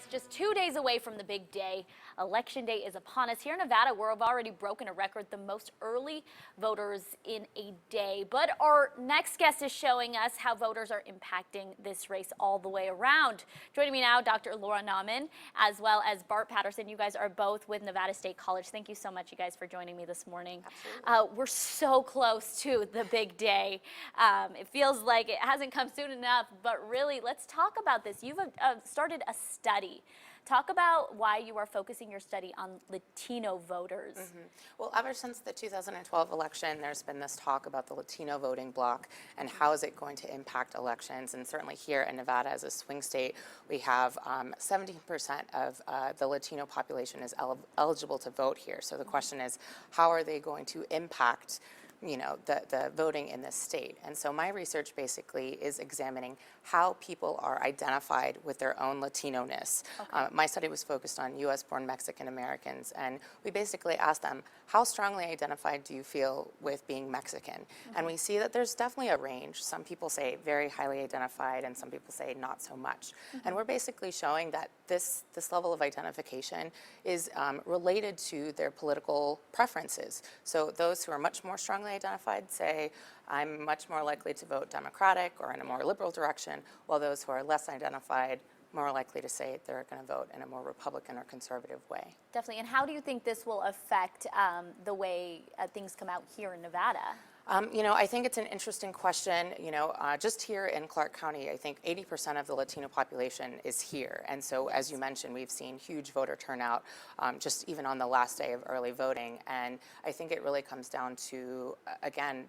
just 2 days away from the big day. Election day is upon us. Here in Nevada, we've already broken a record, the most early voters in a day. But our next guest is showing us how voters are impacting this race all the way around. Joining me now, Dr. Laura Nauman, as well as Bart Patterson. You guys are both with Nevada State College. Thank you so much, you guys, for joining me this morning. Absolutely. We're so close to the big day. It feels like it hasn't come soon enough, but really, let's talk about this. You've started a study. Talk about why you are focusing your study on Latino voters. Well, ever since the 2012 election, there's been this talk about the Latino voting bloc and how is it going to impact elections. And certainly here in Nevada, as a swing state, we have 17% of the Latino population is eligible to vote here. So the question is, how are they going to impact the voting in this state? And so my research basically is examining how people are identified with their own Latino-ness. My study was focused on US-born Mexican Americans, and we basically asked them, how strongly identified do you feel with being Mexican? And we see that there's definitely a range. Some people say very highly identified, and some people say not so much. And we're basically showing that this level of identification is related to their political preferences. So those who are much more strongly identified say, I'm much more likely to vote Democratic or in a more liberal direction, while those who are less identified more likely to say they're going to vote in a more Republican or conservative way. Definitely. And how do you think this will affect the way things come out here in Nevada? I think it's an interesting question. Just here in Clark County, I think 80% of the Latino population is here. And so, as you mentioned, we've seen huge voter turnout just even on the last day of early voting. And I think it really comes down to, again,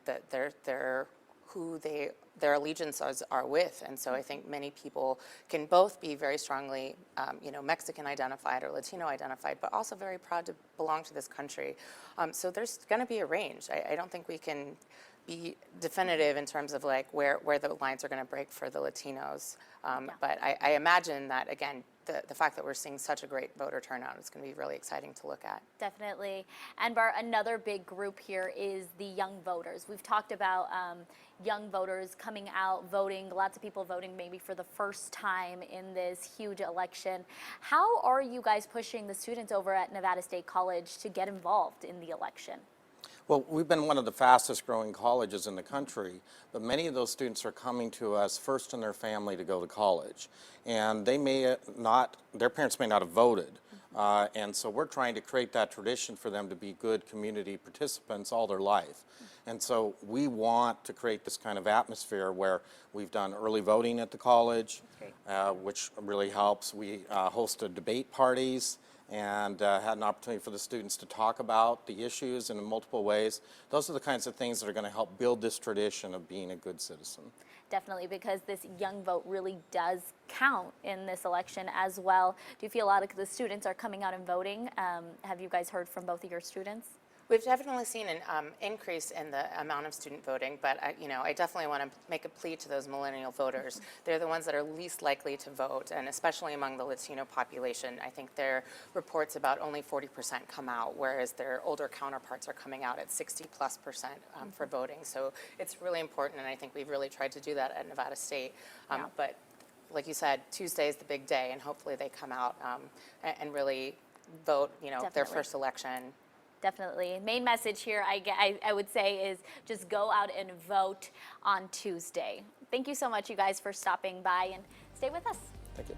who their allegiances are with. And so I think many people can both be very strongly, Mexican identified or Latino identified, but also very proud to belong to this country. So there's going to be a range. I don't think we can be definitive in terms of like where the lines are going to break for the Latinos. But I imagine that, again, the fact that we're seeing such a great voter turnout is going to be really exciting to look at. Definitely. And Bart, another big group here is the young voters. We've talked about young voters coming out, voting, lots of people voting maybe for the first time in this huge election. How are you guys pushing the students over at Nevada State College to get involved in the election? Well, we've been one of the fastest growing colleges in the country, but many of those students are coming to us first in their family to go to college. And they may not, their parents may not have voted. And so we're trying to create that tradition for them to be good community participants all their life. And so we want to create this kind of atmosphere where we've done early voting at the college, which really helps. We hosted debate parties and had an opportunity for the students to talk about the issues in multiple ways. Those are the kinds of things that are going to help build this tradition of being a good citizen. Definitely, because this young vote really does count in this election as well. Do you feel a lot of the students are coming out and voting? Have you guys heard from both of your students? We've definitely seen an increase in the amount of student voting, but I definitely want to make a plea to those millennial voters. They're the ones that are least likely to vote, and especially among the Latino population. I think their reports about only 40% come out, whereas their older counterparts are coming out at 60+% for voting. So it's really important, and I think we've really tried to do that at Nevada State. But like you said, Tuesday is the big day, and hopefully they come out and really vote, their first election. Definitely. Main message here, I would say, is just go out and vote on Tuesday. Thank you so much, you guys, for stopping by, and stay with us. Thank you.